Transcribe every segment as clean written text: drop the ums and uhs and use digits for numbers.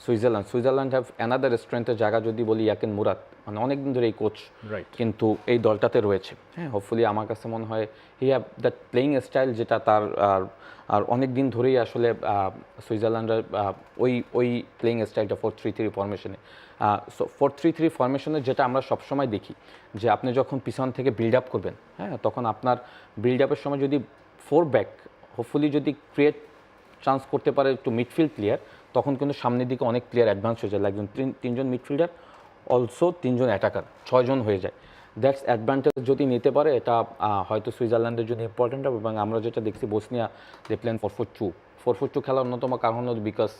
Switzerland have another স্ট্রেংথের জায়গা যদি বলি ইয়াকিন মুরাদ, মানে অনেকদিন ধরে এই কোচ কিন্তু এই দলটাতে রয়েছে। হ্যাঁ, হোপফুলি আমার কাছে মনে হয় he have that playing style যেটা তার আর অনেক দিন ধরেই আসলে সুইজারল্যান্ডের ওই প্লেয়িং স্টাইলটা 4-3-3 ফরমেশনে। সো 4-3-3 ফরমেশনে যেটা আমরা সবসময় দেখি যে আপনি যখন পিছন থেকে বিল্ড আপ করবেন, হ্যাঁ, তখন আপনার বিল্ড আপের সময় যদি 4 ব্যাক হোপফুলি যদি ক্রিয়েট চান্স করতে পারে একটু মিডফিল্ড প্লেয়ার, তখন কিন্তু সামনের দিকে অনেক প্লেয়ার অ্যাডভান্স হয়ে যায়, একজন তিনজন মিডফিল্ডার অলসো 3 জন অ্যাটাকার, 6 জন হয়ে যায়। দ্যাটস অ্যাডভান্টেজ যদি নিতে পারে এটা হয়তো সুইজারল্যান্ডের জন্য ইম্পর্টেন্ট হবে। এবং আমরা যেটা দেখছি বসনিয়া দে প্লেন 4-4-2 খেলার অন্যতম কারণ হলো because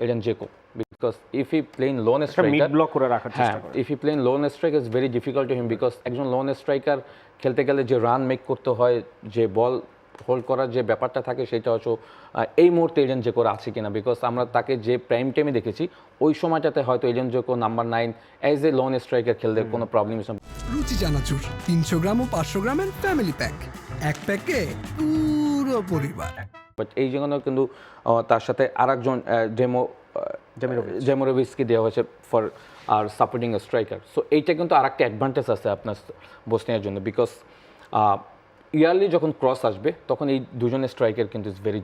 Edin Dzeko, because if he playing lone striker ব্লক করে রাখার চেষ্টা করে, if he playing lone striker is very difficult to him, because একজন লোন স্ট্রাইকার খেলতে গেলে যে রান মেক করতে হয়, যে বল হোল্ড করার যে ব্যাপারটা থাকে, সেটা হচ্ছে এই মুহূর্তে এডেন জেকোর আছে কিনা। বিকজ আমরা তাকে যে প্রাইম টাইমে দেখেছি ওই সময়টাতে হয়তো Edin Dzeko number 9 as a lone striker খেলতে কোনো প্রবলেম নেই। রুচি চানাচুর 300 গ্রাম ও 500 গ্রামের ফ্যামিলি প্যাক, এক প্যাকে পুরো পরিবার। বাট এই জন্য কিন্তু তার সাথে আরেকজন ডেমোরোভিচকে দেওয়া হয়েছে for our supporting striker. So এইটা কিন্তু আরেকটা অ্যাডভান্টেজ আছে আপনার বসনিয়ার জন্য, বিকজ ইয়ারলি যখন ক্রস আসবে তখন এই দুজনের স্ট্রাইকার কিন্তু ইজ ভেরি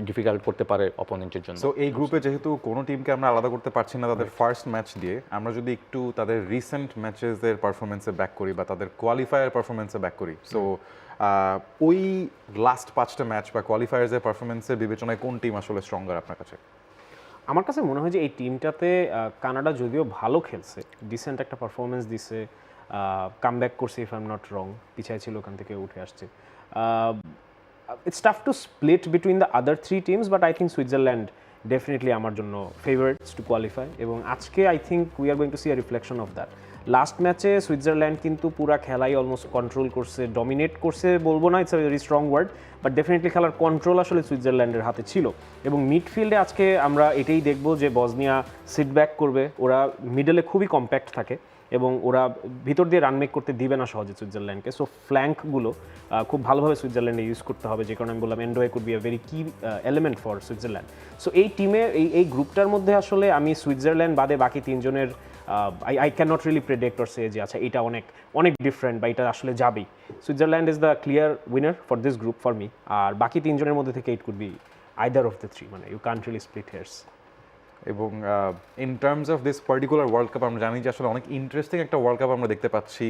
ডিফিকাল্ট করতে পারে অপোনেন্টের জন্য। সো এই গ্রুপে যেহেতু কোনো টিমকে আমরা আলাদা করতে পারছি না তাদের ফার্স্ট ম্যাচ দিয়ে, আমরা যদি একটু তাদের রিসেন্ট ম্যাচেসের পারফরমেন্সে ব্যাক করি বা তাদের কোয়ালিফায়ার পারফরমেন্সে ব্যাক করি, সো ওই লাস্ট 5টা ম্যাচ বা কোয়ালিফায়ার্সের পারফরমেন্সের বিবেচনায় কোন টিম আসলে স্ট্রঙ্গার আপনার কাছে? আমার কাছে মনে হয় যে এই টিমটাতে কানাডা যদিও ভালো খেলছে, ডিসেন্ট একটা পারফরমেন্স দিছে, কামব্যাক করছে, if I am not wrong, পিছায় ছিল ওখান থেকে উঠে আসছে। It's tough to split between the other 3 teams, but I think Switzerland definitely আমার জন্য ফেভারিটস টু কোয়ালিফাই। এবং আজকে I think we are going to see a reflection of that. Last ম্যাচে সুইজারল্যান্ড কিন্তু পুরা খেলাই অলমোস্ট কন্ট্রোল করছে, dominate করছে বলবো না, it's a very strong word, but definitely খেলার কন্ট্রোল আসলে সুইজারল্যান্ডের হাতে ছিল। এবং মিডফিল্ডে আজকে আমরা এটাই দেখব যে বসনিয়া সিট ব্যাক করবে, ওরা মিডলে খুবই কম্প্যাক্ট থাকে এবং ওরা ভিতর দিয়ে রান মেক করতে দিবে না সহজে সুইজারল্যান্ডকে। সো ফ্ল্যাঙ্কগুলো খুব ভালোভাবে সুইজারল্যান্ডে ইউজ করতে হবে, যে কারণে আমি বললাম এন্ডোয়ে কুড বি আ ভেরি কি এলিমেন্ট ফর সুইজারল্যান্ড। সো এই টিমে এই গ্রুপটার মধ্যে আসলে আমি সুইজারল্যান্ড বাদে বাকি 3 জনের I can not really predict or say যে আচ্ছা এটা অনেক ডিফারেন্ট বা এটা আসলে যাবেই। Switzerland is the clear winner for this group for me. আর বাকি 3 জনের মধ্যে থেকে it could be either of the 3, মানে you can't really split hairs. এবং in terms of this particular world cup আমরা জানি যে আসলে অনেক ইন্টারেস্টিং একটা ওয়ার্ল্ড কাপ আমরা দেখতে পাচ্ছি।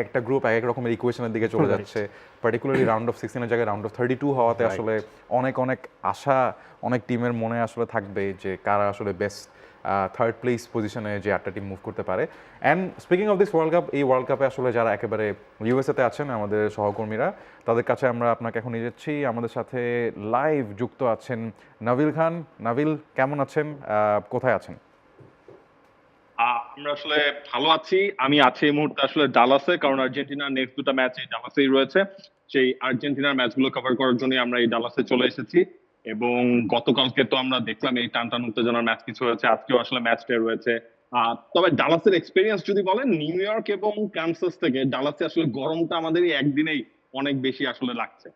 একটা গ্রুপ এক রকমের ইকুয়েশনের দিকে চলে যাচ্ছে, পার্টিকুলারলি রাউন্ড অফ 16 জায়গায় রাউন্ড অফ 32 হওয়াতে আসলে অনেক আশা অনেক টিমের মনে আসলে থাকবে যে কারা আসলে বেস্ট থার্ড প্লেস পজিশনে যে 8টা টিম মুভ করতে পারে। And speaking of this world cup, এই ওয়ার্ল্ড কাপে আসলে যারা একেবারে ইউএসএতে আছেন আমাদের সহকর্মীরা, তাদের কাছে আমরা আপনাকে এখন নিয়ে যাচ্ছি। আমাদের সাথে লাইভ যুক্ত আছেন নাভিল খান। নাভিল, কেমন আছেন, কোথায় আছেন? আমরা আসলে ভালো আছি। আমি আছি এই মুহূর্তে আসলে ডালাসে, কারণ আর্জেন্টিনার নেক্সট 2টা ম্যাচ এই ডালাসেই রয়েছে। সেই আর্জেন্টিনার ম্যাচগুলো কভার করার জন্য আমরা এই ডালাসে চলে এসেছি। এবং গতকালকে তো আমরা দেখলাম এই টানটান উত্তেজনার ম্যাচ কিছু হয়েছে, আজকেও আসলে ম্যাচটা রয়েছে। তবে ডালাসের এক্সপেরিয়েন্স যদি বলেন, নিউ ইয়র্ক এবং কানসাস থেকে ডালাসে আসলে গরমটা আমাদের এই একদিনেই অনেক বেশি আসলে লাগছে।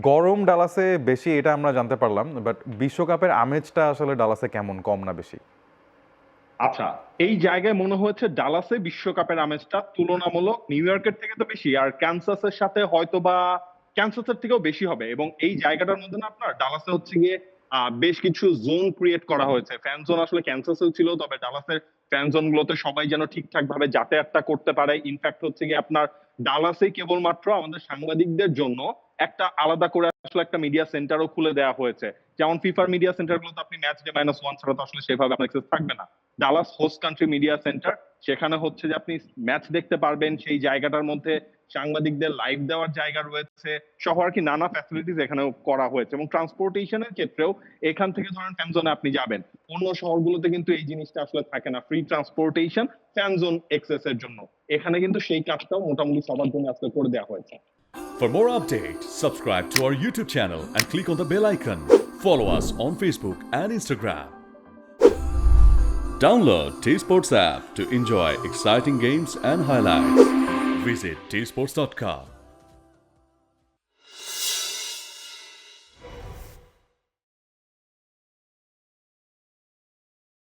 গরম ডালাসে বেশি এটা আমরা জানতে পারলাম, বাট বিশ্বকাপের আমেজটা আসলে ডালাসে কেমন, কম না বেশি? আচ্ছা, এই জায়গায় মনে হয়েছে ডালাসে বিশ্বকাপের আমেজটা তুলনামূলক নিউ ইয়র্কের থেকে তো বেশি, আর ক্যানসাসের সাথে হয়তো বা ক্যানসাসের থেকেও বেশি হবে। এবং এই জায়গাটার মধ্যে না আপনার ডালাসে হচ্ছে গিয়ে বেশ কিছু জোন ক্রিয়েট করা হয়েছে। ফ্যান জোন আসলে ক্যানসাসেও ছিল, তবে ডালাসের ফ্যান জোন গুলোতে সবাই যেন ঠিকঠাক ভাবে যাতায়াতটা করতে পারে। ইনফ্যাক্ট হচ্ছে গিয়ে আপনার ডালাসে কেবলমাত্র আমাদের সাংবাদিকদের জন্য একটা আলাদা করে আসলে একটা মিডিয়া সেন্টারও খুলে দেওয়া হয়েছে। যেমন ফিফার মিডিয়া সেন্টার গুলোতে আপনি ম্যাচ ডে -1 ছাড়া তো আসলে সেভাবে আপনার অ্যাক্সেস থাকবে না। Dallas host country media centre, সেখানে হচ্ছে যে আপনি ম্যাচ দেখতে পারবেন। সেই জায়গাটার মধ্যে সাংবাদিকদের লাইভ দেওয়ার জায়গা রয়েছে সহ আর কি নানা ফ্যাসিলিটিস এখানেও করা হয়েছে। এবং ট্রান্সপোর্টেশনের ক্ষেত্রেও এখান থেকে ধরেন ফ্যান জোনে আপনি যাবেন, অন্য শহরগুলোতে কিন্তু এই জিনিসটা আসলে থাকে না, free transportation fan zone access এর জন্য। এখানে কিন্তু সেই কাজটাও মোটামুটি সবার জন্য আজকে করে দেওয়া হয়েছে। For more updates, subscribe to our YouTube channel and click on the bell icon. Follow us on Facebook and Instagram. Download T-Sports app to enjoy exciting games and highlights. Visit tsports.com.